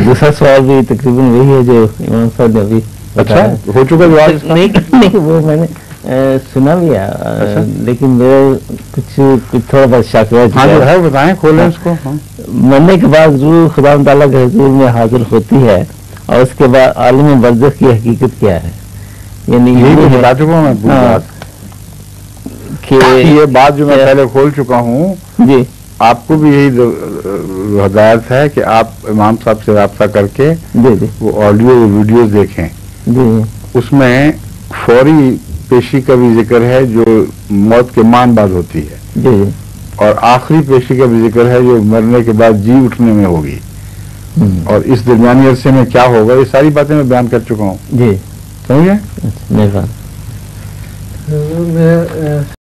दूसरा सवाल भी तकरीबन वही है जो इमाम साहब ने अभी अच्छा हो चुका जवाब? नहीं वो मैंने सुना भी है। अच्छा? लेकिन मेरा कुछ थोड़ा बहुत शक है। हाँ जो है बताएं, खोलें उसको। हाँ। मरने के बाद रूह खुदा ताला के हुजूर में हाजिर होती है और उसके बाद आलम बरज़ख की हकीकत क्या है? यानी यही तो बता चुका हूँ मैं पूरी बात कि ये बात जो मैं पहले खोल चुका हूँ जी। आपको भी यही हदायत है कि आप इमाम साहब से राब्ता करके जी वो ऑडियो वीडियो देखें जी। उसमें फौरी पेशी का भी जिक्र है जो मौत के मान बाद होती है जी। और आखिरी पेशी का भी जिक्र है जो मरने के बाद जी उठने में होगी और इस दरमियानी अरसे में क्या होगा, ये सारी बातें मैं बयान कर चुका हूँ जी। समझे? मेहरबान। मैं